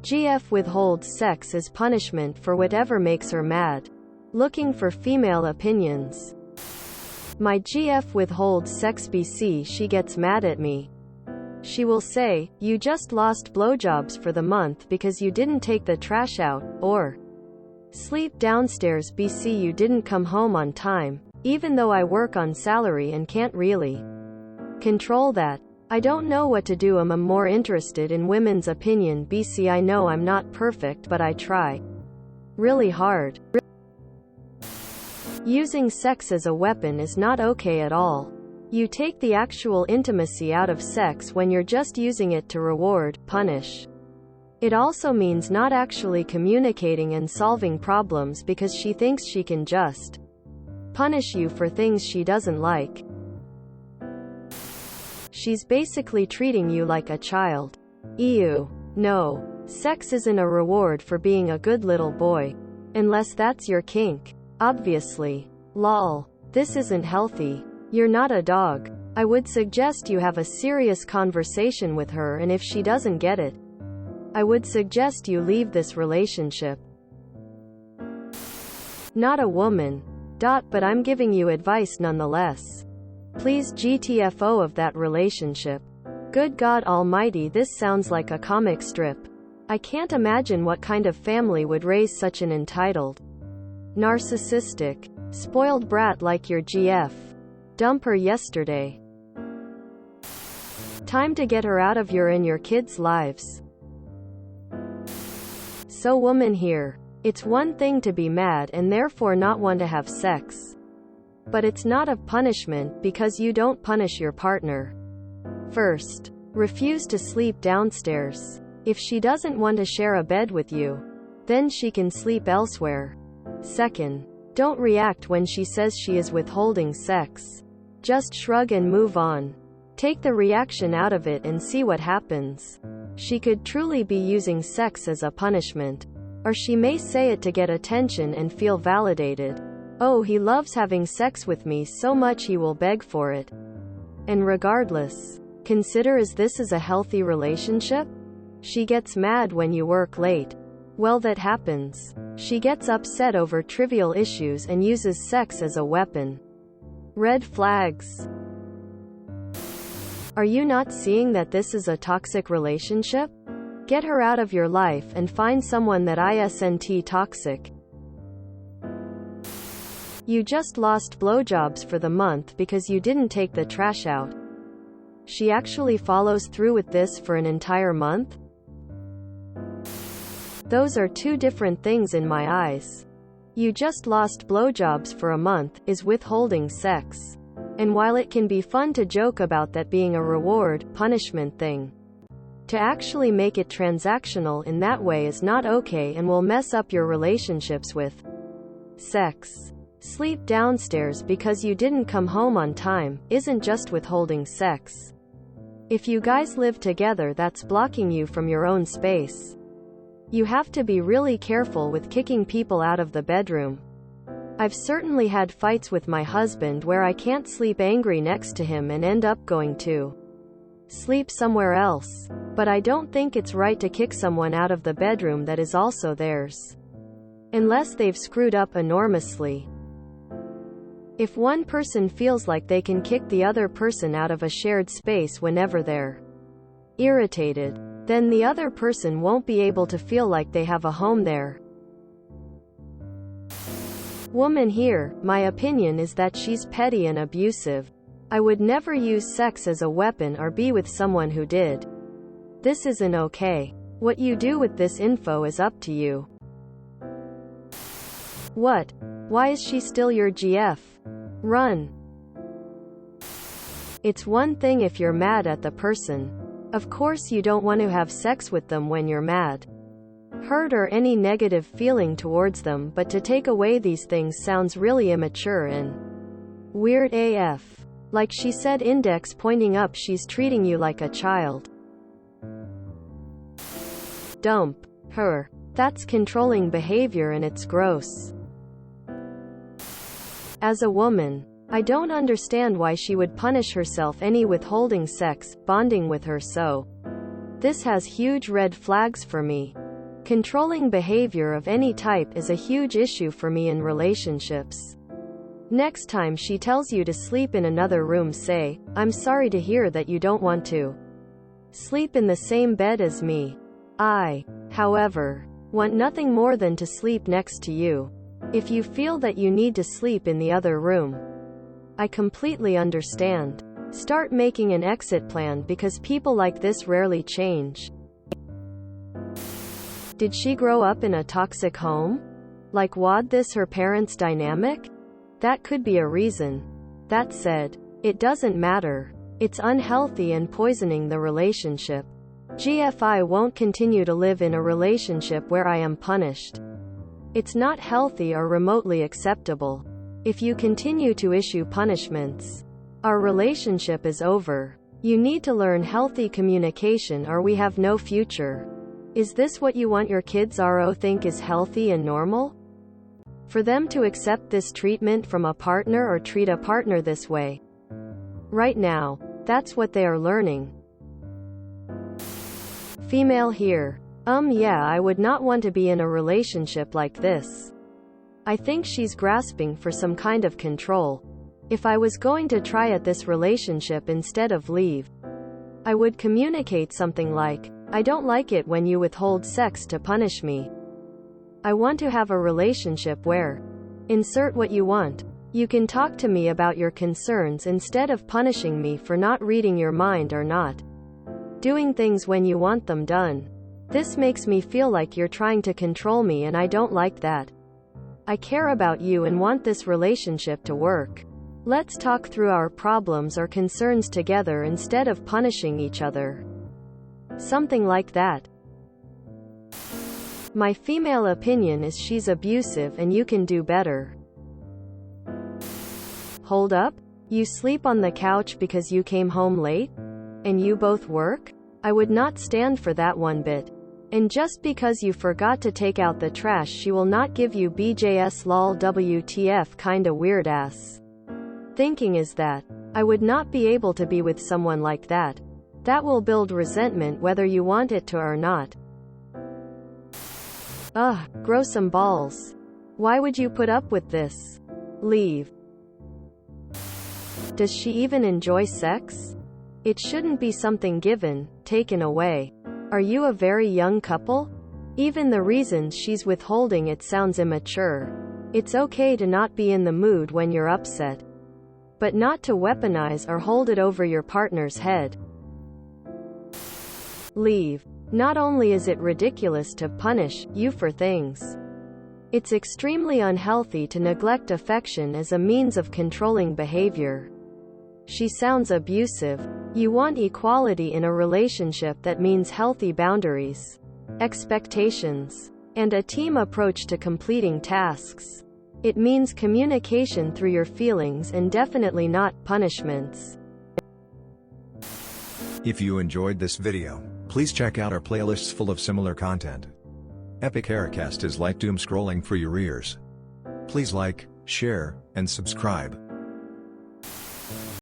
GF withholds sex as punishment for whatever makes her mad. Looking for female opinions. My GF withholds sex BC. She gets mad at me. She will say, "You just lost blowjobs for the month because you didn't take the trash out," or "Sleep downstairs BC. You didn't come home on time, even though I work on salary and can't really control that. I don't know what to do. I'm more interested in women's opinion BC. I know I'm not perfect, but I try really hard." Using sex as a weapon is not okay at all. You take the actual intimacy out of sex when you're just using it to reward, punish. It also means not actually communicating and solving problems because she thinks she can just punish you for things she doesn't like. She's basically treating you like a child. Ew. No. Sex isn't a reward for being a good little boy. Unless that's your kink. Obviously. Lol. This isn't healthy. You're not a dog. I would suggest you have a serious conversation with her, and if she doesn't get it, I would suggest you leave this relationship. Not a woman. But I'm giving you advice nonetheless. Please GTFO of that relationship. Good God Almighty, this sounds like a comic strip. I can't imagine what kind of family would raise such an entitled, narcissistic, spoiled brat like your GF. Dump her yesterday. Time to get her out of your and your kids' lives. So woman here. It's one thing to be mad and therefore not want to have sex. But it's not a punishment because you don't punish your partner. First, refuse to sleep downstairs. If she doesn't want to share a bed with you, then she can sleep elsewhere. Second, don't react when she says she is withholding sex. Just shrug and move on. Take the reaction out of it and see what happens. She could truly be using sex as a punishment. Or she may say it to get attention and feel validated. Oh, he loves having sex with me so much he will beg for it. And regardless, consider is this a healthy relationship? She gets mad when you work late. Well, that happens. She gets upset over trivial issues and uses sex as a weapon. Red flags. Are you not seeing that this is a toxic relationship? Get her out of your life and find someone that isn't toxic. You just lost blowjobs for the month because you didn't take the trash out. She actually follows through with this for an entire month? Those are two different things in my eyes. You just lost blowjobs for a month is withholding sex. And while it can be fun to joke about that being a reward, punishment thing, to actually make it transactional in that way is not okay and will mess up your relationships with sex. Sleep downstairs because you didn't come home on time isn't just withholding sex. If you guys live together, that's blocking you from your own space. You have to be really careful with kicking people out of the bedroom. I've certainly had fights with my husband where I can't sleep angry next to him and end up going to sleep somewhere else. But I don't think it's right to kick someone out of the bedroom that is also theirs. Unless they've screwed up enormously. If one person feels like they can kick the other person out of a shared space whenever they're irritated, then the other person won't be able to feel like they have a home there. Woman here, my opinion is that she's petty and abusive. I would never use sex as a weapon or be with someone who did. This isn't okay. What you do with this info is up to you. What? Why is she still your GF? Run. It's one thing if you're mad at the person. Of course you don't want to have sex with them when you're mad, hurt or any negative feeling towards them, but to take away these things sounds really immature and weird AF. Like she said, index pointing up, she's treating you like a child. Dump her. That's controlling behavior and it's gross. As a woman, I don't understand why she would punish herself any withholding sex, bonding with her so. This has huge red flags for me. Controlling behavior of any type is a huge issue for me in relationships. Next time she tells you to sleep in another room, say, "I'm sorry to hear that you don't want to sleep in the same bed as me. I, however, want nothing more than to sleep next to you. If you feel that you need to sleep in the other room, I completely understand. Start making an exit plan because people like this rarely change." Did she grow up in a toxic home? Like, was this her parents' dynamic? That could be a reason. That said, it doesn't matter. It's unhealthy and poisoning the relationship. I won't continue to live in a relationship where I am punished. It's not healthy or remotely acceptable. If you continue to issue punishments, our relationship is over. You need to learn healthy communication or we have no future. Is this what you want your kids to think is healthy and normal? For them to accept this treatment from a partner or treat a partner this way? Right now, that's what they are learning. Female here. Yeah, I would not want to be in a relationship like this. I think she's grasping for some kind of control. If I was going to try at this relationship instead of leave, I would communicate something like, "I don't like it when you withhold sex to punish me. I want to have a relationship where, insert what you want. You can talk to me about your concerns instead of punishing me for not reading your mind or not doing things when you want them done. This makes me feel like you're trying to control me and I don't like that. I care about you and want this relationship to work. Let's talk through our problems or concerns together instead of punishing each other." Something like that. My female opinion is she's abusive and you can do better. Hold up? You sleep on the couch because you came home late? And you both work? I would not stand for that one bit. And just because you forgot to take out the trash she will not give you BJS lol WTF kinda weird ass thinking is that. I would not be able to be with someone like that. That will build resentment whether you want it to or not. Grow some balls. Why would you put up with this? Leave. Does she even enjoy sex? It shouldn't be something given, taken away. Are you a very young couple? Even the reasons she's withholding it sounds immature. It's okay to not be in the mood when you're upset, but not to weaponize or hold it over your partner's head. Leave. Not only is it ridiculous to punish you for things, it's extremely unhealthy to neglect affection as a means of controlling behavior. She sounds abusive. You want equality in a relationship that means healthy boundaries, expectations, and a team approach to completing tasks. It means communication through your feelings and definitely not punishments. If you enjoyed this video, please check out our playlists full of similar content. Epic Haircast is like doom scrolling for your ears. Please like, share, and subscribe.